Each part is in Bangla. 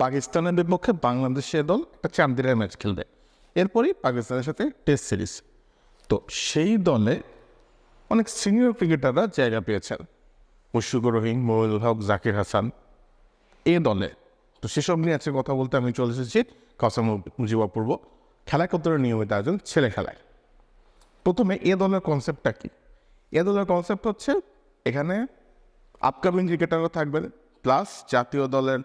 পাকিস্তানের বিপক্ষে বাংলাদেশের দল একটা 4 দিনের ম্যাচ খেলবে, এরপরই পাকিস্তানের সাথে টেস্ট সিরিজ। তো সেই দলে অনেক সিনিয়র ক্রিকেটাররা জায়গা পেয়েছেন, মুশফিকুর রহিম, মইনুল হক, জাকির হাসান এ দলে। তো সেসব নিয়ে আজকে কথা বলতে আমি চলে এসেছি কাসেম মুজিব অপূর্ব খেলা কতটা নিয়মিত আয়োজন ছেলে খেলায়। প্রথমে এ দলের কনসেপ্টটা কি? এ দলের কনসেপ্ট হচ্ছে এখানে আপকামিং ক্রিকেটাররা থাকবেন, প্লাস জাতীয় দলের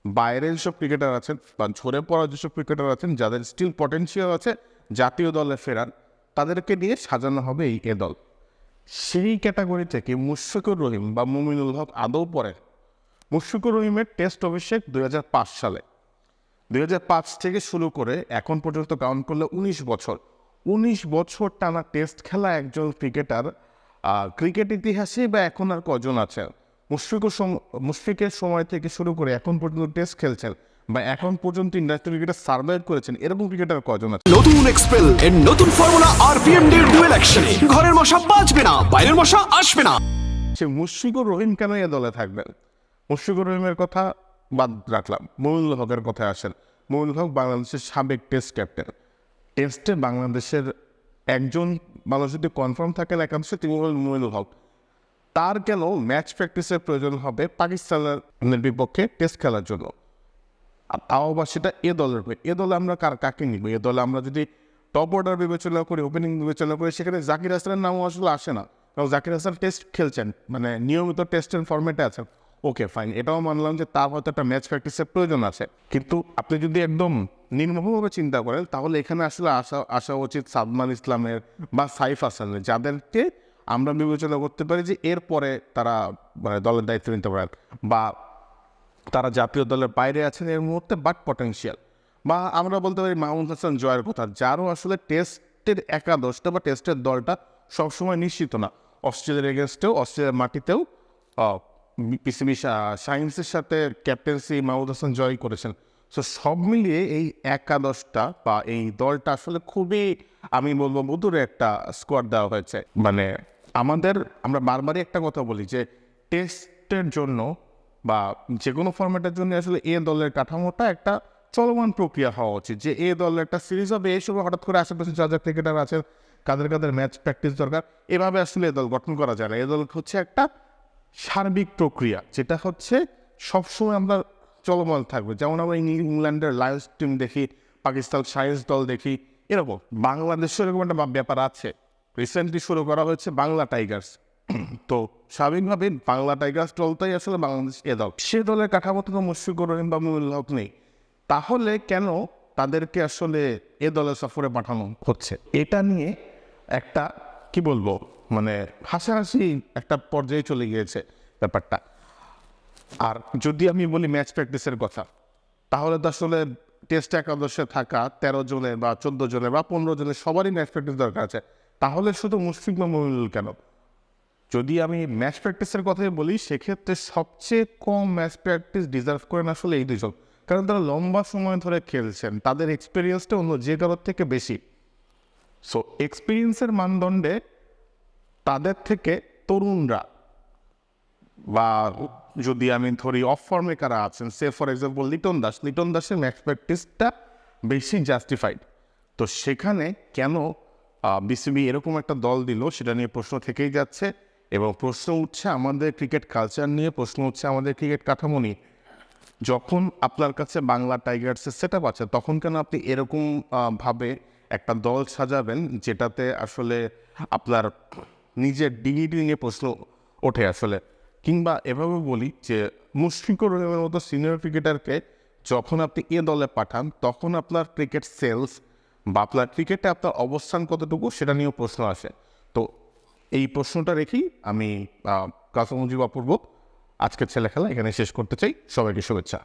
বাইরের যেসব ক্রিকেটার আছেন বা ঝরে পড়া যেসব ক্রিকেটার আছেন যাদের স্টিল পটেনশিয়াল আছে জাতীয় দলে ফেরার, তাদেরকে নিয়ে সাজানো হবে এই এ দল। সেই ক্যাটাগরি থেকে মুশফিকুর রহিম বা মুমিনুল হক আদৌ পড়ে। মুশফিকুর রহিমের টেস্ট অভিষেক 2005 সালে। 2005 থেকে শুরু করে এখন পর্যন্ত কাউন্ট করলে 19 বছর টানা টেস্ট খেলা একজন ক্রিকেটার ক্রিকেট ইতিহাসে বা এখন আর কজন আছে? মুশফিকের সময় থেকে শুরু করে এখন পর্যন্ত টেস্ট খেলছেন বা এখন পর্যন্ত ইন্ডাস্ট্রি ক্রিকেটে সার্ভাইভ করেছেন এরকম ক্রিকেটার কজন আছে? নতুন এক্সপেল এর নতুন ফর্মুলা আরপিএম ডের ডুয়েল অ্যাকশনে ঘরের মশা বাঁচবে না, বাইরের মশা আসবে না। সে মুশফিকুর রহিম কেন এ দলে থাকবেন? মুশফিকুর রহিমের কথা বাদ রাখলাম, মইনুল হকের কথায় আসেন। মইনুল হক বাংলাদেশের সাবেক টেস্ট ক্যাপ্টেন। টেস্টে বাংলাদেশের একজন মানুষ যদি কনফার্ম থাকেন একাংশে, তিনি হলেন মইনুল হক। তার কেন ম্যাচ প্র্যাকটিসের প্রয়োজন হবে পাকিস্তানের বিপক্ষে টেস্ট খেলার জন্য? আর তাও বা সেটা এ দলের হয়ে। এ দলে আমরা কাকে নিব? এ দলে আমরা যদি টপ অর্ডার বিবেচনা করি, ওপেনিং বিবেচনা করি, সেখানে জাকির হাসানের নামও আসলে আসে না, কারণ জাকির হাসান টেস্ট খেলছেন, মানে নিয়মিত টেস্টের ফর্মেটে আছেন। ওকে ফাইন, এটাও মানলাম যে তার হয়তো একটা ম্যাচ প্র্যাকটিসের প্রয়োজন আছে, কিন্তু আপনি যদি একদম নির্মমভাবে চিন্তা করেন তাহলে এখানে আসলে আসা উচিত সাদমান ইসলামের বা সাইফ হাসানের, যাদেরকে আমরা বিবেচনা করতে পারি যে এরপরে তারা মানে দলের দায়িত্ব নিতে পারেন বা তারা জাতীয় দলের বাইরে আছেন এর মুহূর্তে, বাট পটেনশিয়াল। বা আমরা বলতে পারি মাহমুদ হাসান জয়ের কথা, যারও আসলে টেস্টের একাদশটা বা টেস্টের দলটা সবসময় নিশ্চিত না। অস্ট্রেলিয়ার এগেনস্টেও, অস্ট্রেলিয়ার মাটিতেও পিসিবি সায়েন্সের সাথে ক্যাপ্টেন্সি মাহমুদ হাসান জয় করেছেন। সো সব মিলিয়ে এই একাদশটা বা এই দলটা আসলে খুবই, আমি বলবো, মধুর একটা স্কোয়াড দেওয়া হয়েছে। মানে আমরা বারবারই একটা কথা বলি যে টেস্টের জন্য বা যে কোনো ফরম্যাটের জন্য আসলে এ দলের কাঠামোটা একটা চলমান প্রক্রিয়া হওয়া উচিত, যে এ দলের একটা সিরিজ হবে, এই সময় হঠাৎ করে আশেপাশে যা যা ক্রিকেটার আছেন কাদের কাদের ম্যাচ প্র্যাকটিস দরকার, এভাবে আসলে এ দল গঠন করা যায় না। এ দল হচ্ছে একটা সার্বিক প্রক্রিয়া, যেটা হচ্ছে সবসময় আমরা চলমান থাকবে। যেমন আমরা ইংল্যান্ডের লায়ন্স টিম দেখি, পাকিস্তান সায়েন্স দল দেখি, এরকম বাংলাদেশের এরকম একটা ব্যাপার আছে। রিসেন্টলি শুরু করা হয়েছে বাংলা টাইগার্স। তো স্বাভাবিকভাবে বাংলা টাইগার্স দলটাই আসলে বাংলাদেশ এ দল। সে দলের কাঠামোতে তো মুশফিকুর রহিম বা মুমিনুল হক নেই, তাহলে কেন তাদেরকে আসলে এ দলের সফরে পাঠানো হচ্ছে? এটা নিয়ে একটা কি বলবো, মানে হাসাহাসি একটা পর্যায়ে চলে গিয়েছে ব্যাপারটা। আর যদি আমি বলি ম্যাচ প্র্যাকটিসের কথা, তাহলে তো আসলে টেস্ট একাদশে থাকা 13 জনের বা 14 জনের বা 15 জনের সবারই ম্যাচ প্র্যাকটিস দরকার আছে, তাহলে শুধু মুশফিক বা মুমিনুল কেন? যদি আমি ম্যাচ প্র্যাকটিসের কথাই বলি, সেক্ষেত্রে সবচেয়ে কম ম্যাচ প্র্যাকটিস ডিজার্ভ করেন আসলে এই দুজন, কারণ তারা লম্বা সময় ধরে খেলছেন, তাদের এক্সপিরিয়েন্সটা অন্য যে কারোর থেকে বেশি। সো এক্সপিরিয়েন্সের মানদণ্ডে তাদের থেকে তরুণরা, বা যদি আমি ধরি অফ ফর্মে কারা আছেন, সে ফর এক্সাম্পল লিটন দাসের ম্যাচ প্র্যাকটিসটা বেশি জাস্টিফাইড। তো সেখানে কেন বিসিবি এরকম একটা দল দিল, সেটা নিয়ে প্রশ্ন থেকেই যাচ্ছে, এবং প্রশ্ন উঠছে আমাদের ক্রিকেট কালচার নিয়ে, প্রশ্ন উঠছে আমাদের ক্রিকেট কাঠামো নিয়ে। যখন আপনার কাছে বাংলা টাইগার্সের সেট আপ আছে, তখন কেন আপনি এরকম ভাবে একটা দল সাজাবেন যেটাতে আসলে আপনার নিজের ডিগ্নিটি নিয়ে প্রশ্ন ওঠে আসলে? কিংবা এভাবে বলি যে মুশফিকুর রহিমের মতো সিনিয়র ক্রিকেটারকে যখন আপনি এ দলে পাঠান, তখন আপনার ক্রিকেট সেলস বা আপনার ক্রিকেটে আপনার অবস্থান কতটুকু, সেটা নিয়েও প্রশ্ন আসে। তো এই প্রশ্নটা রেখেই আমি কাসেম মুজিব অপূর্ব আজকের ছেলে খেলা এখানে শেষ করতে চাই। সবাইকে শুভেচ্ছা।